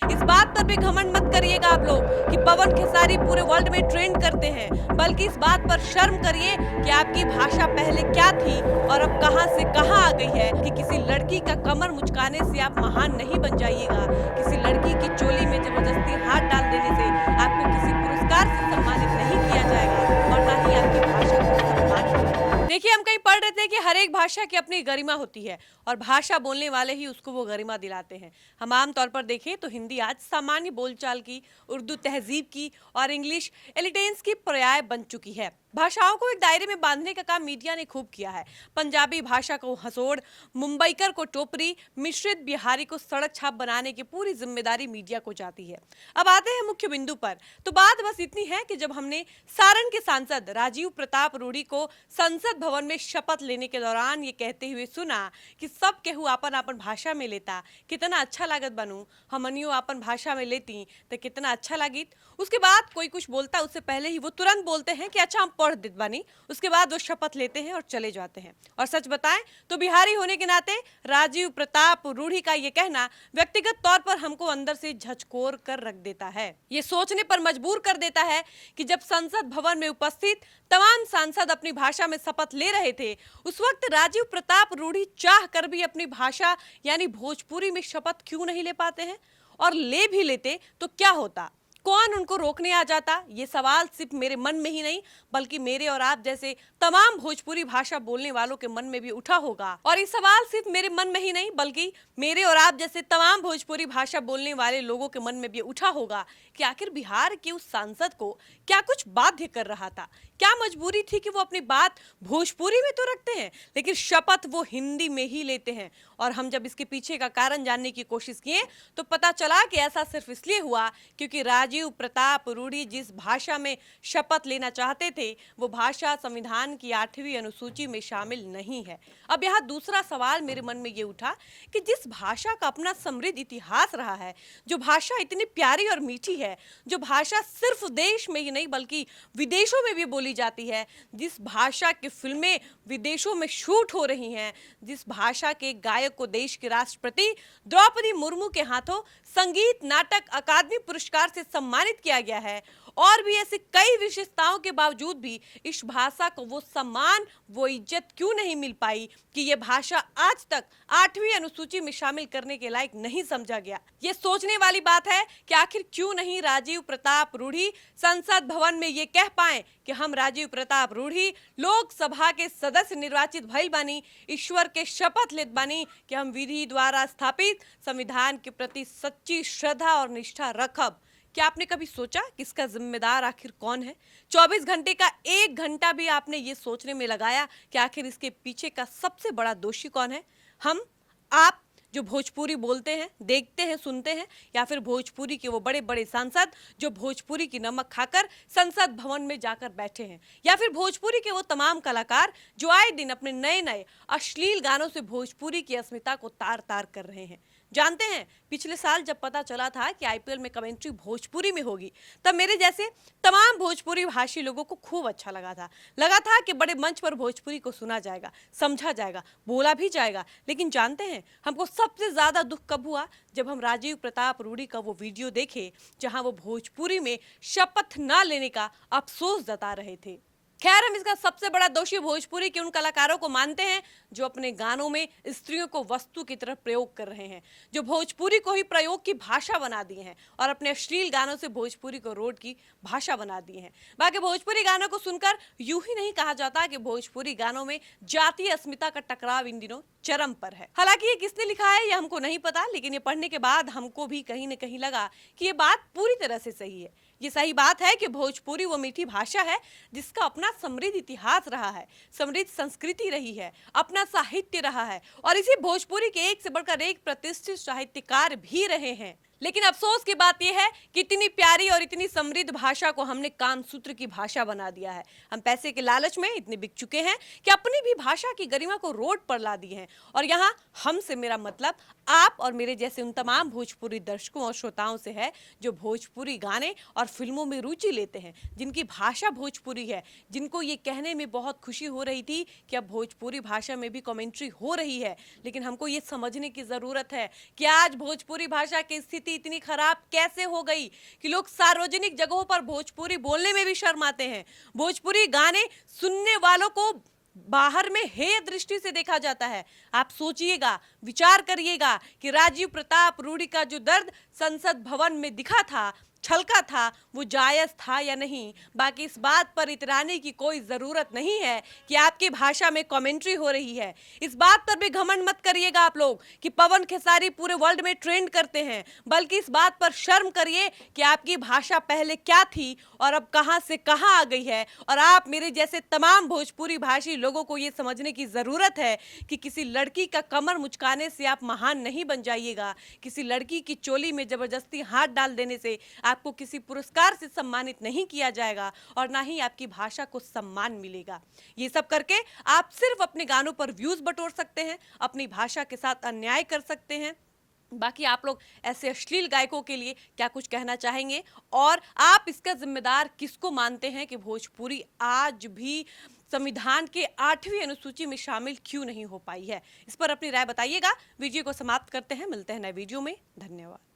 इस बात पर भी घमंड मत करिएगा आप लोग कि पवन खेसारी पूरे वर्ल्ड में ट्रेंड करते हैं, बल्कि इस बात पर शर्म करिए कि आपकी भाषा पहले क्या थी और अब कहां से कहां आ गई है। कि किसी लड़की का कमर मुचकाने से आप महान नहीं बन जाइएगा, किसी लड़की की चोली में जबरदस्ती हाथ डाल देने से आपको किसी पुरस्कार से सम्मानित नहीं किया जाएगा और ना ही आपकी भाषा को सम्मान मिलेगा। देखिए, हम कहीं पढ़ रहे थे कि हर एक भाषा की अपनी गरिमा होती है और भाषा बोलने वाले ही उसको वो गरिमा दिलाते हैं। हम आमतौर पर देखें तो हिंदी आज सामान्य बोलचाल की, उर्दू तहजीब की और इंग्लिश एलिटेंस की पर्याय बन चुकी है। भाषाओं को एक दायरे में बांधने का काम मीडिया ने खूब किया है। पंजाबी भाषा को हंसोड़, मुंबईकर को टोपरी, मिश्रित बिहारी को सड़क छाप बनाने की पूरी जिम्मेदारी मीडिया को जाती है। अब आते हैं मुख्य बिंदु पर। तो बात बस इतनी है कि जब हमने सारण के सांसद राजीव प्रताप रूढ़ी को संसद भवन में शपथ लेने के दौरान ये कहते हुए सुना कि सब केहू अपन अपन भाषा में लेता, कितना अच्छा लागत बनू, हमनियो अपन भाषा में लेती तो कितना अच्छा लागित। उसके बाद कोई कुछ बोलता, उससे पहले ही वो तुरंत बोलते हैं कि अच्छा हम पढ़ देत बानी। उसके बाद वो शपथ लेते हैं और चले जाते हैं। और सच बताएं तो बिहारी होने के नाते राजीव प्रताप रूढ़ी का ये कहना व्यक्तिगत तौर पर हमको अंदर से झकझोर कर रख देता है। ये सोचने पर मजबूर कर देता है कि जब संसद भवन में उपस्थित तमाम सांसद अपनी भाषा में शपथ ले रहे थे, उस वक्त राजीव प्रताप रूढ़ी चाह कर भी अपनी भाषा यानी भोजपुरी में शपथ क्यों नहीं ले पाते हैं? और ले भी लेते तो क्या होता? कौन उनको रोकने आ जाता? ये सवाल सिर्फ मेरे मन में ही नहीं, बल्कि मेरे और आप जैसे तमाम भोजपुरी भाषा बोलने वालों के मन में भी उठा होगा। और ये सवाल सिर्फ मेरे मन में ही नहीं, बल्कि मेरे और आप जैसे तमाम भोजपुरी भाषा बोलने वाले लोगों के मन में भी उठा होगा कि आखिर बिहार के उस सांसद को क्या कुछ बाध्य कर रहा था? क्या मजबूरी थी कि वो अपनी बात भोजपुरी में तो रखते हैं, लेकिन शपथ वो हिंदी में ही लेते हैं? और हम जब इसके पीछे का कारण जानने की कोशिश किए तो पता चला कि ऐसा सिर्फ इसलिए हुआ क्योंकि राजीव प्रताप रूढ़ी जिस भाषा में शपथ लेना चाहते थे, वो भाषा संविधान की 8वीं अनुसूची में शामिल नहीं है। अब यहाँ दूसरा सवाल मेरे मन में ये उठा कि जिस भाषा का अपना समृद्ध इतिहास रहा है, जो भाषा इतनी प्यारी और मीठी है, जो भाषा सिर्फ देश में ही नहीं बल्कि विदेशों में भी बोली जाती है, जिस भाषा की फिल्में विदेशों में शूट हो रही हैं, जिस भाषा के गायक को देश के राष्ट्रपति द्रौपदी मुर्मू के हाथों संगीत नाटक अकादमी पुरस्कार से सम्मानित किया गया है, और भी ऐसे कई विशेषताओं के बावजूद भी इस भाषा को वो सम्मान, वो इज्जत क्यों नहीं मिल पाई कि ये भाषा आज तक 8वीं अनुसूची में शामिल करने के लायक नहीं समझा गया? ये सोचने वाली बात है कि आखिर क्यों नहीं राजीव प्रताप रूढ़ी संसद भवन में ये कह पाए कि हम राजीव प्रताप रूढ़ी लोकसभा के सदस्य निर्वाचित भइल बानी, ईश्वर के शपथ लेत बानी कि हम विधि द्वारा स्थापित संविधान के प्रति सच्ची श्रद्धा और निष्ठा रखब। क्या आपने कभी सोचा कि इसका जिम्मेदार आखिर कौन है? 24 घंटे का 1 घंटा भी आपने ये सोचने में लगाया कि आखिर इसके पीछे का सबसे बड़ा दोषी कौन है? हम, आप जो भोजपुरी बोलते हैं, देखते हैं, सुनते हैं, या फिर भोजपुरी के वो बड़े बड़े सांसद जो भोजपुरी की नमक खाकर संसद भवन में जाकर बैठे हैं, या फिर भोजपुरी के वो तमाम कलाकार जो आए दिन अपने नए नए अश्लील गानों से भोजपुरी की अस्मिता को तार तार कर रहे हैं? जानते हैं, पिछले साल जब पता चला था कि आईपीएल में कमेंट्री भोजपुरी में होगी, तब मेरे जैसे तमाम भोजपुरी भाषी लोगों को खूब अच्छा लगा था कि बड़े मंच पर भोजपुरी को सुना जाएगा, समझा जाएगा, बोला भी जाएगा। लेकिन जानते हैं, हमको सबसे ज्यादा दुख कब हुआ? जब हम राजीव प्रताप रूढ़ी का वो वीडियो देखे जहां वो भोजपुरी में शपथ ना लेने का अफसोस जता रहे थे। खैर, हम इसका सबसे बड़ा दोषी भोजपुरी के उन कलाकारों को मानते हैं जो अपने गानों में स्त्रियों को वस्तु की तरह प्रयोग कर रहे हैं, जो भोजपुरी को ही प्रयोग की भाषा बना दिए हैं और अपने अश्लील गानों से भोजपुरी को रोड की भाषा बना दिए हैं। बाकी भोजपुरी गानों को सुनकर यूं ही नहीं कहा जाता कि भोजपुरी गानों में जातीय अस्मिता का टकराव इन दिनों चरम पर है। हालांकि ये किसने लिखा है ये हमको नहीं पता, लेकिन ये पढ़ने के बाद हमको भी कहीं न कहीं लगा कि ये बात पूरी तरह से सही है। ये सही बात है कि भोजपुरी वो मीठी भाषा है जिसका अपना समृद्ध इतिहास रहा है, समृद्ध संस्कृति रही है, अपना साहित्य रहा है, और इसी भोजपुरी के एक से बढ़कर एक प्रतिष्ठित साहित्यकार भी रहे हैं। लेकिन अफसोस की बात यह है कि इतनी प्यारी और इतनी समृद्ध भाषा को हमने कामसूत्र की भाषा बना दिया है। हम पैसे के लालच में इतने बिक चुके हैं कि अपनी भी भाषा की गरिमा को रोड पर ला दिए हैं। और यहाँ हमसे मेरा मतलब आप और मेरे जैसे उन तमाम भोजपुरी दर्शकों और श्रोताओं से है जो भोजपुरी गाने और फिल्मों में रुचि लेते हैं, जिनकी भाषा भोजपुरी है, जिनको ये कहने में बहुत खुशी हो रही थी कि अब भोजपुरी भाषा में भी कमेंट्री हो रही है। लेकिन हमको ये समझने की जरूरत है कि आज भोजपुरी भाषा की स्थिति स्थिति इतनी खराब कैसे हो गई कि लोग सार्वजनिक जगहों पर भोजपुरी बोलने में भी शर्माते हैं। भोजपुरी गाने सुनने वालों को बाहर में हेय दृष्टि से देखा जाता है। आप सोचिएगा, विचार करिएगा कि राजीव प्रताप रूडी का जो दर्द संसद भवन में दिखा था, छलका था, वो जायज था या नहीं। बाकी इस बात पर इतराने की कोई जरूरत नहीं है कि आपकी भाषा में कमेंट्री हो रही है। इस बात पर भी घमंड मत करिएगा आप लोग कि पवन खेसारी पूरे वर्ल्ड में ट्रेंड करते हैं, बल्कि इस बात पर शर्म करिए कि आपकी भाषा पहले क्या थी और अब कहां से कहां आ गई है। और आप मेरे जैसे तमाम भोजपुरी भाषी लोगों को यह समझने की जरूरत है कि किसी लड़की का कमर मुचकाने से आप महान नहीं बन जाइएगा। किसी लड़की की चोली में जबरदस्ती हाथ डाल देने से आपको किसी पुरस्कार से सम्मानित नहीं किया जाएगा और ना ही आपकी भाषा को सम्मान मिलेगा। ये सब करके आप सिर्फ अपने गानों पर व्यूज बटोर सकते हैं, अपनी भाषा के साथ अन्याय कर सकते हैं। बाकी आप लोग ऐसे अश्लील गायकों के लिए क्या कुछ कहना चाहेंगे और आप इसका जिम्मेदार किसको मानते हैं कि भोजपुरी आज भी संविधान के 8वीं अनुसूची में शामिल क्यों नहीं हो पाई है? इस पर अपनी राय बताइएगा। वीडियो को समाप्त करते हैं, मिलते हैं नए वीडियो में। धन्यवाद।